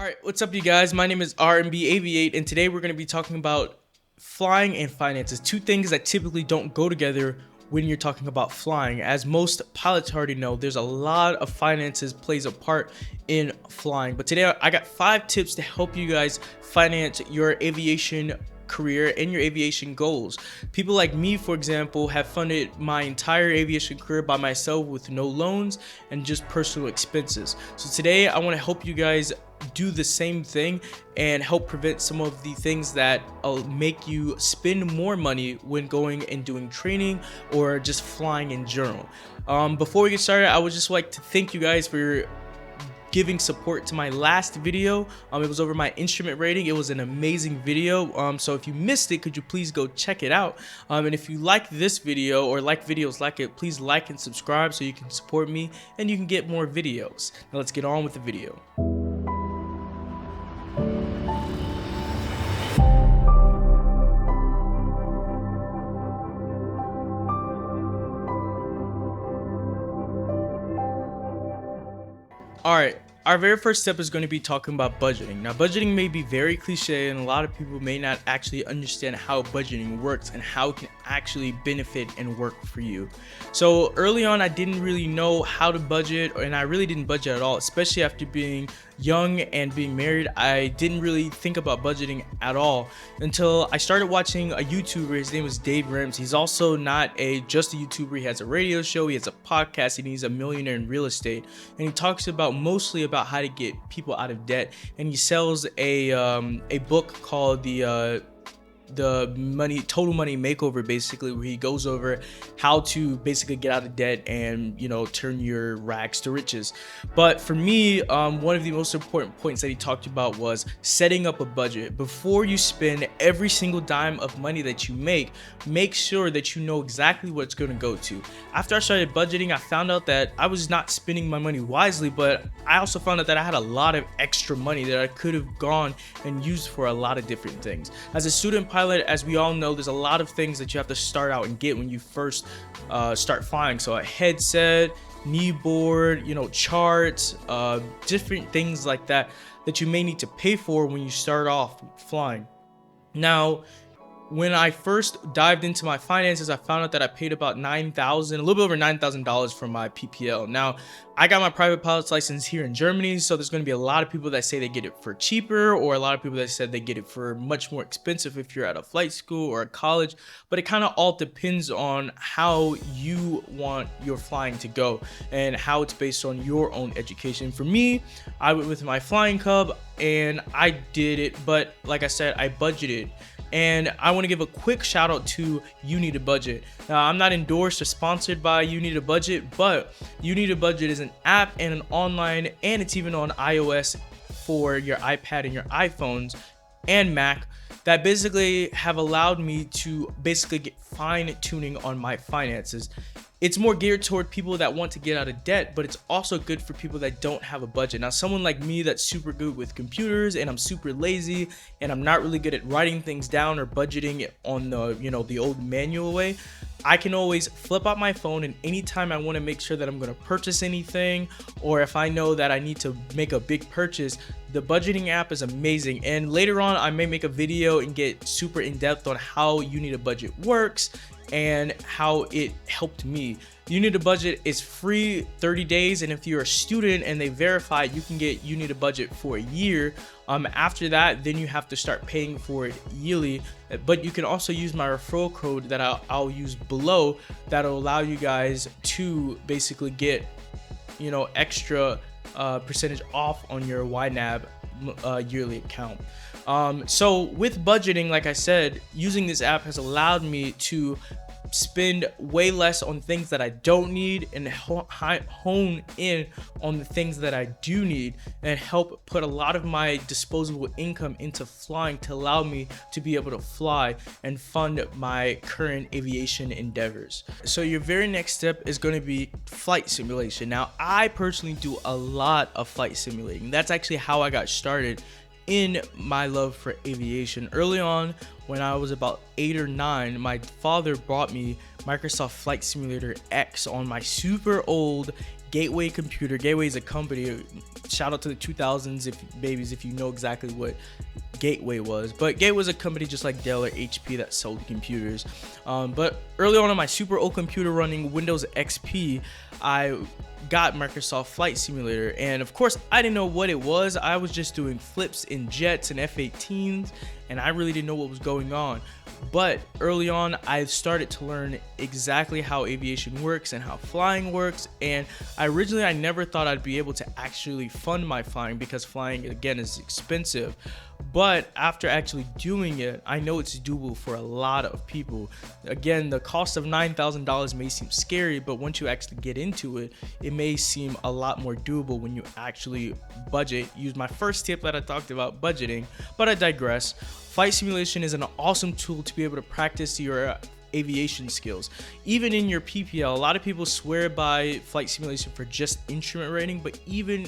All right, what's up, you guys? My name is R&B Aviate, and today we're going to be talking about flying and finances, two things that typically don't go together when you're talking about flying. As most pilots already know, there's a lot of finances plays a part in flying. But today I got 5 tips to help you guys finance your aviation career and your aviation goals. People like me, for example, have funded my entire aviation career by myself with no loans and just personal expenses. So today I want to help you guys do the same thing and help prevent some of the things that make you spend more money when going and doing training or just flying in general. Before we get started, I would just like to thank you guys for giving support to my last video. It was over my instrument rating. It was an amazing video. So if you missed it, could you please go check it out? And if you like this video or like videos like it, please like and subscribe so you can support me and you can get more videos. Now let's get on with the video. Alright, our very first step is going to be talking about budgeting. Now, budgeting may be very cliche and a lot of people may not actually understand how budgeting works and how it can actually benefit and work for you. So early on, I didn't really know how to budget, and I really didn't budget at all, especially after being young and being married. I didn't really think about budgeting at all until I started watching a YouTuber. His name was Dave Ramsey. He's also not just a YouTuber. He has a radio show, he has a podcast, and he's a millionaire in real estate. And he talks about mostly about how to get people out of debt. And he sells a book called the Total Money Makeover, basically, where he goes over how to basically get out of debt and, you know, turn your rags to riches. But for me, one of the most important points that he talked about was setting up a budget. Before you spend every single dime of money that you make sure that you know exactly what it's going to go to. After I started budgeting, I found out that I was not spending my money wisely, but I also found out that I had a lot of extra money that I could have gone and used for a lot of different things. As a student pilot, as we all know, there's a lot of things that you have to start out and get when you first start flying. So a headset, knee board, you know, charts, different things like that you may need to pay for when you start off flying. Now, when I first dived into my finances, I found out that I paid about a little bit over $9,000 for my PPL. Now, I got my private pilot's license here in Germany, so there's going to be a lot of people that say they get it for cheaper, or a lot of people that said they get it for much more expensive if you're at a flight school or a college. But it kind of all depends on how you want your flying to go and how it's based on your own education. For me, I went with my flying club and I did it, but like I said, I budgeted. And I want to give a quick shout out to You Need a Budget. Now, I'm not endorsed or sponsored by You Need a Budget, but You Need a Budget is an app and an online, and it's even on iOS for your iPad and your iPhones and Mac, that basically have allowed me to basically get fine tuning on my finances. It's more geared toward people that want to get out of debt, but it's also good for people that don't have a budget. Now, someone like me that's super good with computers and I'm super lazy and I'm not really good at writing things down or budgeting it on the old manual way, I can always flip out my phone, and anytime I want to make sure that I'm going to purchase anything, or if I know that I need to make a big purchase, the budgeting app is amazing. And later on, I may make a video and get super in depth on how You Need a Budget works and how it helped me. You Need a Budget is free 30 days, and if you're a student and they verify, you can get You Need a Budget for a year. After that, then you have to start paying for it yearly. But you can also use my referral code that I'll use below, that'll allow you guys to basically get, you know, extra percentage off on your YNAB yearly account. So with budgeting, like I said, using this app has allowed me to spend way less on things that I don't need and hone in on the things that I do need, and help put a lot of my disposable income into flying to allow me to be able to fly and fund my current aviation endeavors. So your very next step is going to be flight simulation. Now, I personally do a lot of flight simulating. That's actually how I got started in my love for aviation. Early on, when I was about 8 or 9, my father bought me Microsoft Flight Simulator X on my super old Gateway Computer. Gateway is a company. Shout out to the 2000s if you know exactly what Gateway was. But Gateway was a company just like Dell or HP that sold computers. But early on in my super old computer running Windows XP, I got Microsoft Flight Simulator, and of course I didn't know what it was. I was just doing flips in jets and F-18s, and I really didn't know what was going on. But early on, I started to learn exactly how aviation works and how flying works. And I never thought I'd be able to actually fund my flying, because flying, again, is expensive. But after actually doing it, I know it's doable for a lot of people. Again, the cost of $9,000 may seem scary, but once you actually get into it, it may seem a lot more doable when you actually budget. Use my first tip that I talked about, budgeting, but I digress. Flight simulation is an awesome tool to be able to practice your aviation skills. Even in your PPL, a lot of people swear by flight simulation for just instrument rating, but even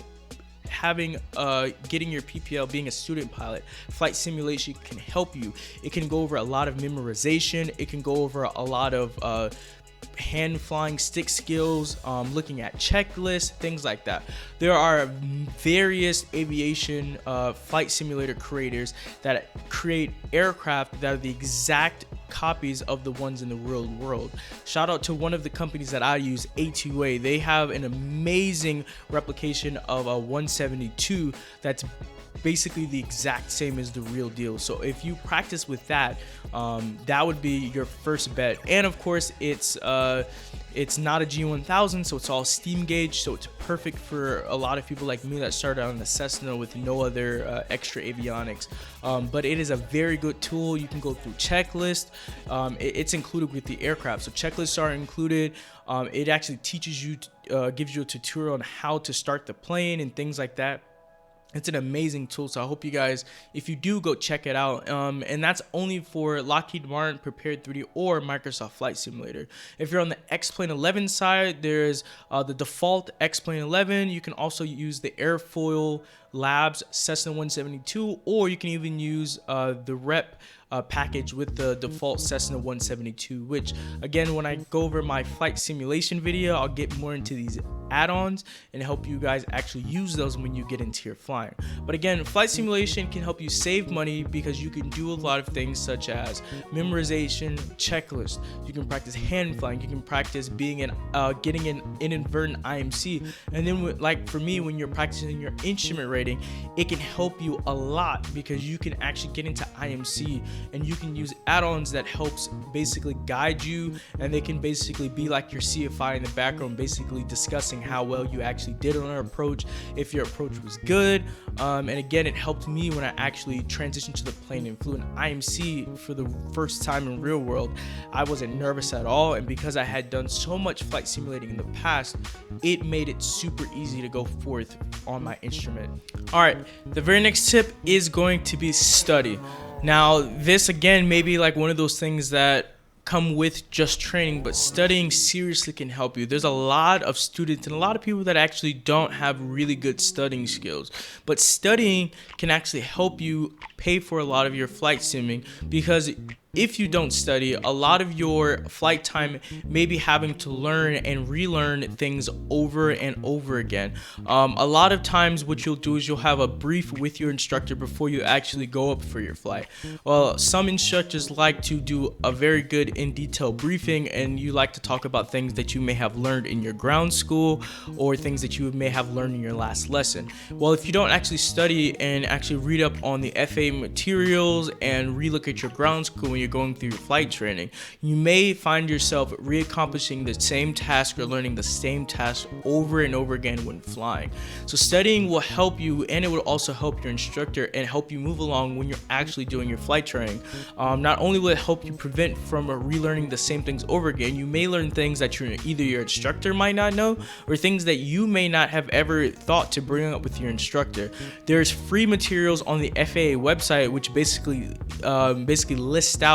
getting your PPL, being a student pilot, flight simulation can help you. It can go over a lot of memorization. It can go over a lot of hand flying stick skills, looking at checklists, things like that. There are various aviation flight simulator creators that create aircraft that are the exact copies of the ones in the real world. Shout out to one of the companies that I use, A2A. They have an amazing replication of a 172 that's basically the exact same as the real deal. So if you practice with that, that would be your first bet. And of course, it's not a G1000, so it's all steam gauge, so it's perfect for a lot of people like me that started on the Cessna with no other extra avionics. But it is a very good tool. You can go through checklist. It's included with the aircraft, so checklists are included. It actually teaches you, gives you a tutorial on how to start the plane and things like that. It's an amazing tool, so I hope you guys, if you do, go check it out. And that's only for Lockheed Martin Prepared 3D or Microsoft Flight Simulator. If you're on the X-Plane 11 side, there's the default X-Plane 11. You can also use the Airfoil Labs Cessna 172, or you can even use the rep package with the default Cessna 172, which again, when I go over my flight simulation video, I'll get more into these add-ons and help you guys actually use those when you get into your flying. But again, flight simulation can help you save money because you can do a lot of things such as memorization, checklist. You can practice hand flying. You can practice being getting an inadvertent IMC. And then like for me, when you're practicing your instrument rating, it can help you a lot because you can actually get into IMC and you can use add-ons that helps basically guide you, and they can basically be like your CFI in the background, basically discussing how well you actually did on our approach, if your approach was good. And again, it helped me when I actually transitioned to the plane and flew an IMC for the first time in real world. I wasn't nervous at all, and because I had done so much flight simulating in the past, it made it super easy to go forth on my instrument. All right, the very next tip is going to be study. Now, this again may be like one of those things that come with just training, but studying seriously can help you. There's a lot of students and a lot of people that actually don't have really good studying skills, but studying can actually help you pay for a lot of your flight simming, because if you don't study, a lot of your flight time may be having to learn and relearn things over and over again. A lot of times what you'll do is you'll have a brief with your instructor before you actually go up for your flight. Well, some instructors like to do a very good in detail briefing, and you like to talk about things that you may have learned in your ground school or things that you may have learned in your last lesson. Well, if you don't actually study and actually read up on the FAA materials and relook at your ground school when you're going through your flight training, you may find yourself reaccomplishing the same task or learning the same task over and over again when flying. So studying will help you, and it will also help your instructor and help you move along when you're actually doing your flight training. Not only will it help you prevent from relearning the same things over again, you may learn things that either your instructor might not know or things that you may not have ever thought to bring up with your instructor. There's free materials on the FAA website which basically list out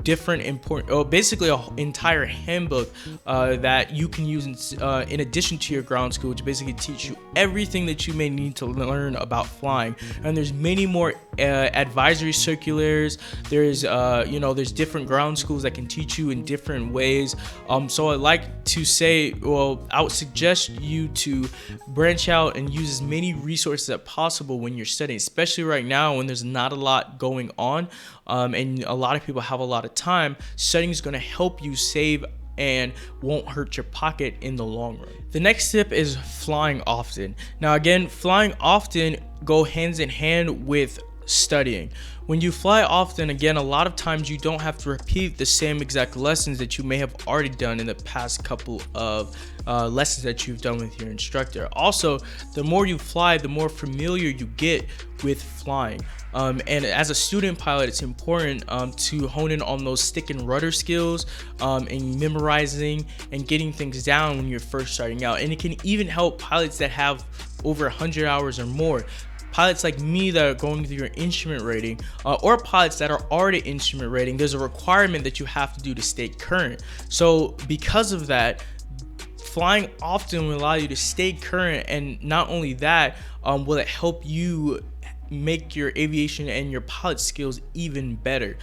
different important, basically an entire handbook that you can use in addition to your ground school, to basically teach you everything that you may need to learn about flying. And there's many more advisory circulars. There's there's different ground schools that can teach you in different ways. So I'd like to say, well, I would suggest you to branch out and use as many resources as possible when you're studying, especially right now when there's not a lot going on, and a lot of people have a lot of time. Studying is going to help you save and won't hurt your pocket in the long run. The next tip is flying often. Now again, flying often go hands in hand with studying. When you fly often, again, a lot of times you don't have to repeat the same exact lessons that you may have already done in the past couple of lessons that you've done with your instructor. Also, the more you fly, the more familiar you get with flying. And as a student pilot, it's important to hone in on those stick and rudder skills, and memorizing and getting things down when you're first starting out. And it can even help pilots that have over 100 hours or more. Pilots like me that are going through your instrument rating, or pilots that are already instrument rating, there's a requirement that you have to do to stay current. So because of that, flying often will allow you to stay current, and not only that, will it help you make your aviation and your pilot skills even better.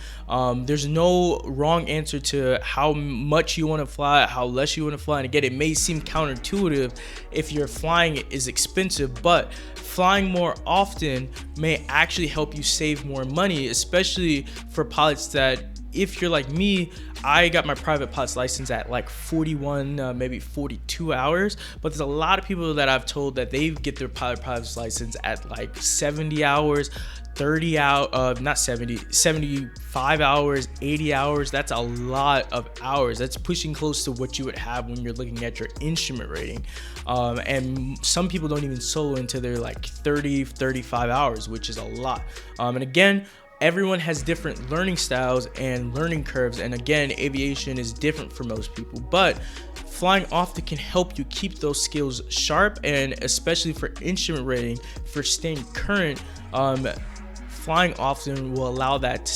There's no wrong answer to how much you want to fly, how less you want to fly. And again, it may seem counterintuitive if your flying is expensive, but flying more often may actually help you save more money, especially for pilots that, if you're like me, I got my private pilot's license at like 41, maybe 42 hours. But there's a lot of people that I've told that they get their pilot's license at like 70 hours, 30 hours, not 70, 75 hours, 80 hours. That's a lot of hours. That's pushing close to what you would have when you're looking at your instrument rating. And some people don't even solo until they're like 30, 35 hours, which is a lot. And again, everyone has different learning styles and learning curves, and again, aviation is different for most people, but flying often can help you keep those skills sharp, and especially for instrument rating, for staying current, flying often will allow that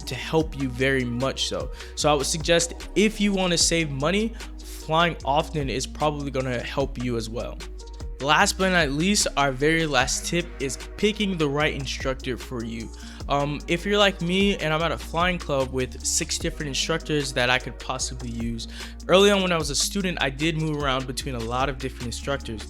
to help you very much so. So I would suggest, if you want to save money, flying often is probably going to help you as well. Last but not least, our very last tip is picking the right instructor for you. If you're like me and I'm at a flying club with 6 different instructors that I could possibly use. Early on when I was a student, I did move around between a lot of different instructors,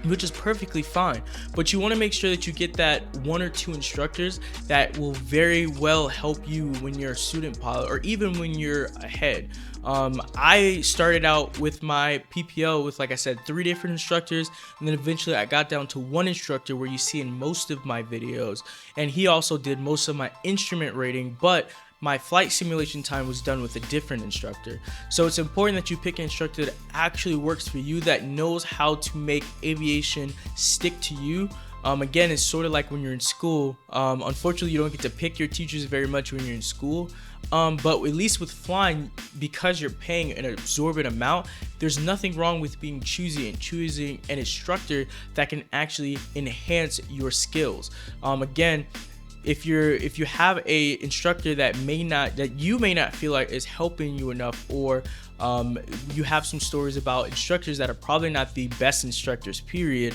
which is perfectly fine, but you want to make sure that you get that 1 or 2 instructors that will very well help you when you're a student pilot, or even when you're ahead. I started out with my PPO with, like I said, 3 different instructors, and then eventually I got down to 1 instructor where you see in most of my videos, and he also did most of my instrument rating, but my flight simulation time was done with a different instructor. So it's important that you pick an instructor that actually works for you, that knows how to make aviation stick to you. Again, it's sort of like when you're in school. Unfortunately, you don't get to pick your teachers very much when you're in school. But at least with flying, because you're paying an absorbent amount, there's nothing wrong with being choosy and choosing an instructor that can actually enhance your skills. Again, if you have a instructor that you may not feel like is helping you enough, or you have some stories about instructors that are probably not the best instructors, period,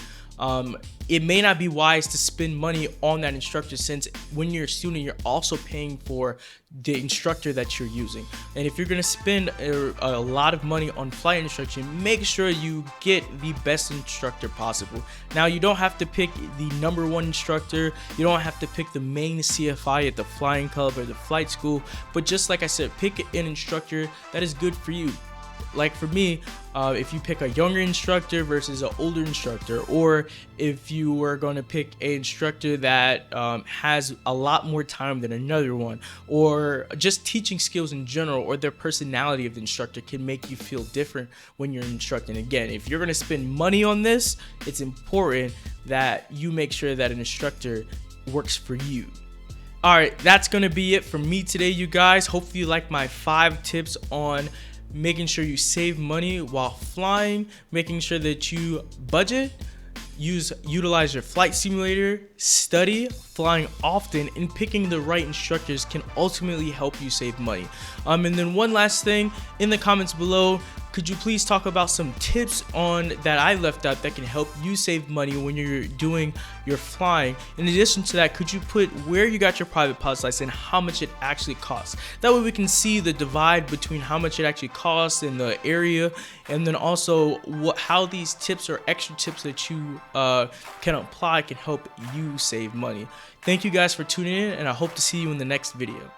it may not be wise to spend money on that instructor, since when you're a student, you're also paying for the instructor that you're using. And if you're going to spend a lot of money on flight instruction, make sure you get the best instructor possible. Now, you don't have to pick the #1 instructor. You don't have to pick the main CFI at the flying club or the flight school, but just like I said, pick an instructor that is good for you. Like for me, if you pick a younger instructor versus an older instructor, or if you were going to pick an instructor that has a lot more time than another one, or just teaching skills in general, or their personality of the instructor can make you feel different when you're instructing. Again, if you're going to spend money on this, it's important that you make sure that an instructor works for you. Alright, that's going to be it for me today, you guys. Hopefully you like my 5 tips on making sure you save money while flying, making sure that you budget, utilize your flight simulator, study, flying often, and picking the right instructors can ultimately help you save money. And then one last thing, in the comments below, could you please talk about some tips on that I left out that can help you save money when you're doing your flying? In addition to that, could you put where you got your private pilot's license and how much it actually costs? That way we can see the divide between how much it actually costs in the area, and then also how these tips or extra tips that you can apply can help you save money. Thank you guys for tuning in, and I hope to see you in the next video.